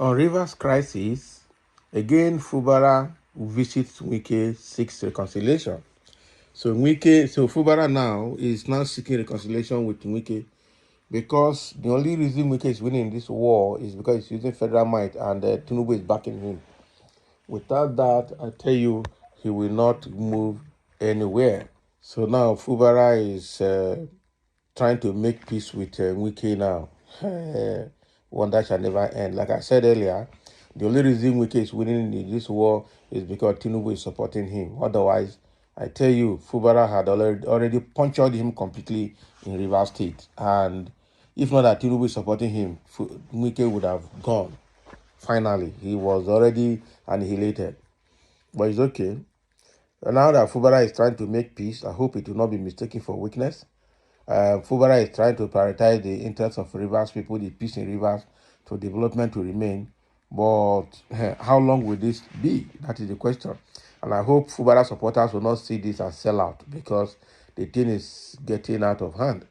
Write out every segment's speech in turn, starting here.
On Rivers crisis, again Fubara visits Wike, seeks reconciliation. So Fubara now is now seeking reconciliation with Wike because the only reason Wike is winning this war is because he's using federal might and Tinubu is backing him. Without that, I tell you, he will not move anywhere. So now Fubara is trying to make peace with Wike now. One that shall never end. Like I said earlier, the only reason Wike is winning in this war is because Tinubu is supporting him. Otherwise, I tell you, Fubara had already punctured him completely in Rivers State. And if not that Tinubu is supporting him, Wike would have gone. Finally, he was already annihilated. But it's okay. And now that Fubara is trying to make peace, I hope it will not be mistaken for weakness. Fubara is trying to prioritize the interests of Rivers people, the peace in Rivers, to development to remain. But how long will this be? That is the question. And I hope Fubara supporters will not see this as sellout because the thing is getting out of hand.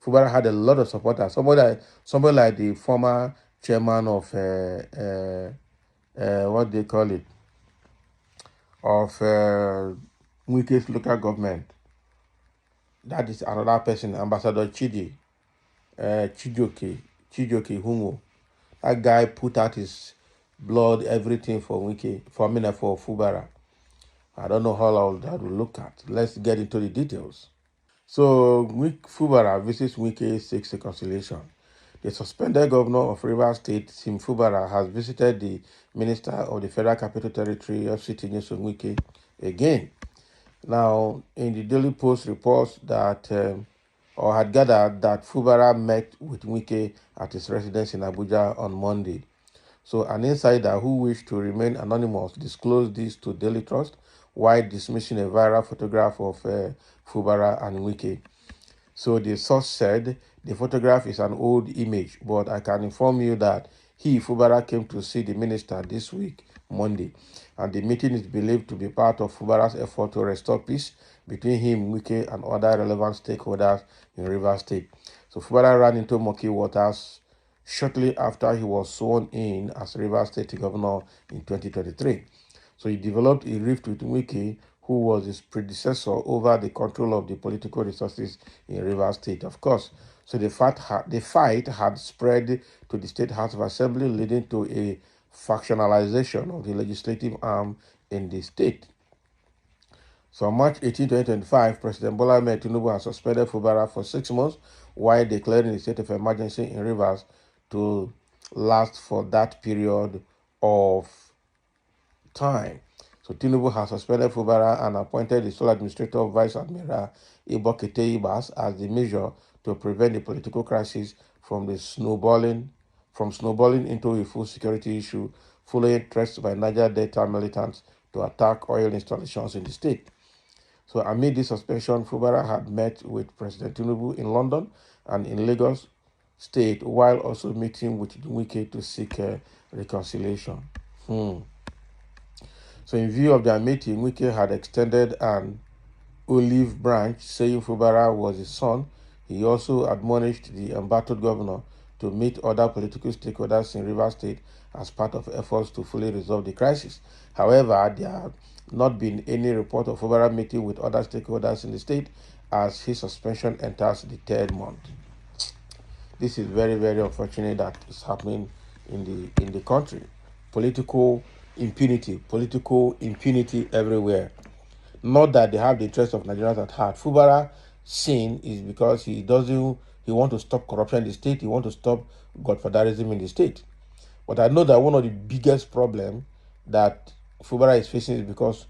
Fubara had a lot of supporters. Somebody like the former chairman of what they call it, of Wike's local government. That is another person, Ambassador Chijoke Humo. That guy put out his blood, everything for Wike, for Fubara. I don't know how all that will look at. Let's get into the details. So Fubara visits Wike, seeks reconciliation. The suspended governor of Rivers State, Sim Fubara, has visited the minister of the Federal Capital Territory, FCT Nyesom Wike, again. Now, in the Daily Post reports that, or had gathered that Fubara met with Wike at his residence in Abuja on Monday. So, an insider who wished to remain anonymous disclosed this to Daily Trust while dismissing a viral photograph of Fubara and Wike. So, the source said the photograph is an old image, but I can inform you that Fubara, came to see the minister this week, Monday, and the meeting is believed to be part of Fubara's effort to restore peace between him, Wike, and other relevant stakeholders in Rivers State. So Fubara ran into murky waters shortly after he was sworn in as Rivers State governor in 2023. So he developed a rift with Wike, who was his predecessor over the control of the political resources in Rivers State, of course. So the fight had spread to the State House of Assembly, leading to a factionalization of the legislative arm in the state. So on March 18, 2025, President Bola Ahmed Tinubu has suspended Fubara for 6 months while declaring a state of emergency in Rivers to last for that period of time. So Tinubu has suspended Fubara and appointed the sole administrator, Vice Admiral Ibokete Ibas, as the measure to prevent the political crisis from snowballing into a full security issue following threats by Niger Delta militants to attack oil installations in the state. So amid this suspension, Fubara had met with President Tinubu in London and in Lagos State while also meeting with Wike to seek reconciliation. So in view of their meeting, Wike had extended an olive branch saying Fubara was his son. He also admonished the embattled governor to meet other political stakeholders in Rivers State as part of efforts to fully resolve the crisis. However, there have not been any report of Fubara meeting with other stakeholders in the state as his suspension enters the 3rd month. This is very, very unfortunate that is happening in the country. Political impunity everywhere. Not that they have the interest of Nigerians at heart. Fubara sin is because he want to stop corruption in the state. He want to stop godfatherism in the state. But I know that one of the biggest problems that Fubara is facing is because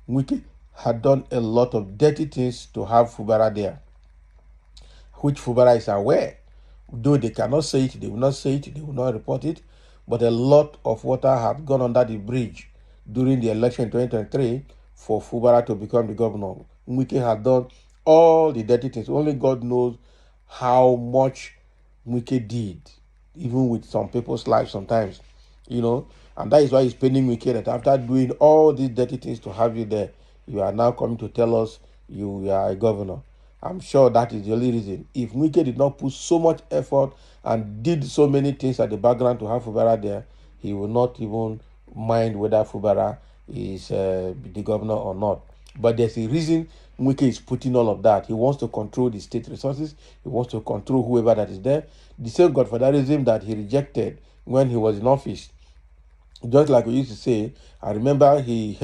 Wike had done a lot of dirty things to have Fubara there, which Fubara is aware. Though they cannot say it, they will not say it, they will not report it, but a lot of water had gone under the bridge during the election in 2023 for Fubara to become the governor. Wike had done all the dirty things. Only God knows how much Wike did, even with some people's lives sometimes, and that is why it's paining Wike that after doing all these dirty things to have you there, you are now coming to tell us you are a governor. I'm sure that is the only reason. If Wike did not put so much effort and did so many things at the background to have Fubara there, he will not even mind whether Fubara is the governor or not. But there's a reason Wike is putting all of that. He wants to control the state resources. He wants to control whoever that is there. The same godfatherism that he rejected when he was in office. Just like we used to say, I remember he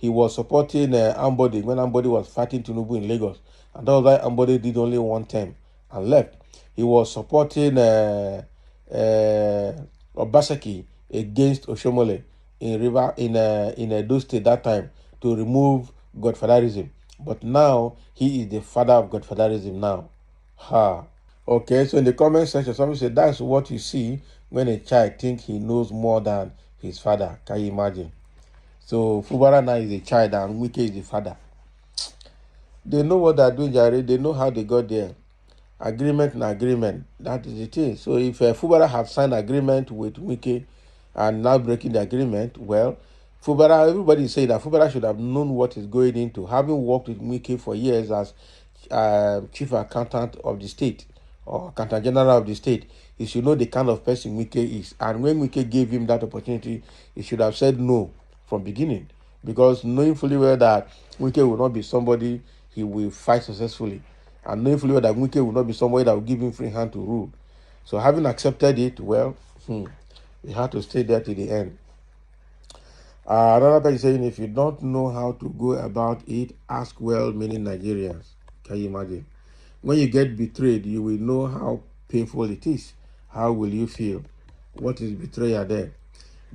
was supporting Ambody when Ambody was fighting Tinubu in Lagos. And that was why Ambody did only one term and left. He was supporting Obaseki against Oshomole in Edo State that time to remove godfatherism. But now he is the father of godfatherism now. Ha. Okay, so in the comment section, somebody said that's what you see when a child thinks he knows more than his father. Can you imagine? So Fubara now is a child and Wike is the father. They know what they're doing, Jare. They know how they got there. Agreement and agreement. That is the thing. So if Fubara have signed agreement with Wike and now breaking the agreement, well, Fubara, everybody is saying that Fubara should have known what is going into, having worked with Wike for years as chief accountant of the state or accountant general of the state. He should know the kind of person Wike is. And when Wike gave him that opportunity, he should have said no from beginning. Because knowing fully well that Wike will not be somebody he will fight successfully. And knowing fully well that Wike will not be somebody that will give him free hand to rule. So having accepted it, well, he had to stay there to the end. Another person saying, if you don't know how to go about it, ask well-meaning Nigerians. Can you imagine? When you get betrayed, you will know how painful it is. How will you feel? What is betrayal there?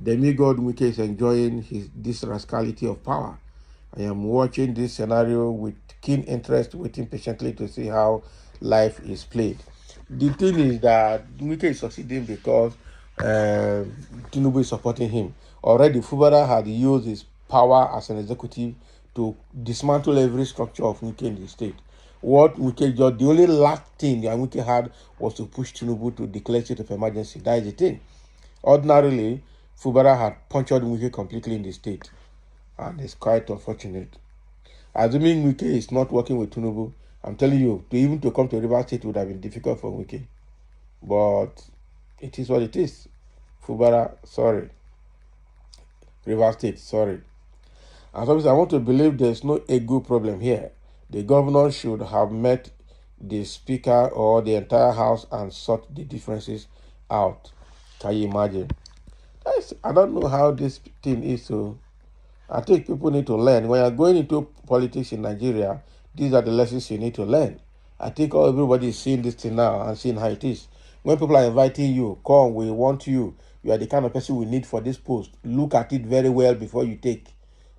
Demigod Wike is enjoying this rascality of power. I am watching this scenario with keen interest, waiting patiently to see how life is played. The thing is that Wike is succeeding because Tinubu is supporting him. Already, Fubara had used his power as an executive to dismantle every structure of Wike in the state. What Wike just, the only last thing that Wike had was to push Tinubu to declare state of emergency. That is the thing. Ordinarily, Fubara had punctured Wike completely in the state. And it's quite unfortunate. Assuming Wike is not working with Tinubu, I'm telling you, to come to River State would have been difficult for Wike. But it is what it is. Fubara, sorry. River State, sorry. And obviously, I want to believe there's no ego problem here. The governor should have met the speaker or the entire house and sort the differences out. Can you imagine? I don't know how this thing is. So I think people need to learn. When you're going into politics in Nigeria, these are the lessons you need to learn. I think everybody is seeing this thing now and seeing how it is. When people are inviting you, come, we want you. You are the kind of person we need for this post. Look at it very well before you take.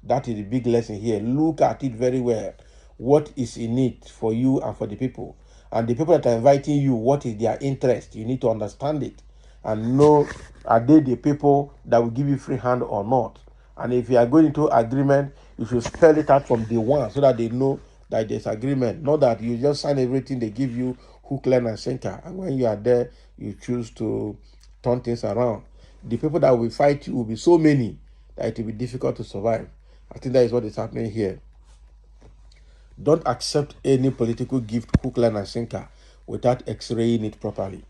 That is the big lesson here. Look at it very well. What is in it for you and for the people? And the people that are inviting you, what is their interest? You need to understand it and know, are they the people that will give you free hand or not? And if you are going into agreement, you should spell it out from day one so that they know that there's agreement. Not that you just sign everything they give you, hook, line, and sinker. And when you are there, you choose to turn things around. The people that will fight you will be so many that it will be difficult to survive. I think that is what is happening here. Don't accept any political gift, hook, line, and sinker without x-raying it properly.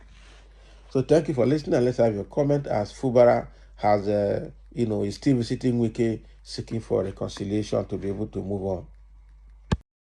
So thank you for listening, and let's have your comment as Fubara has, is still visiting Wike, seeking for reconciliation to be able to move on.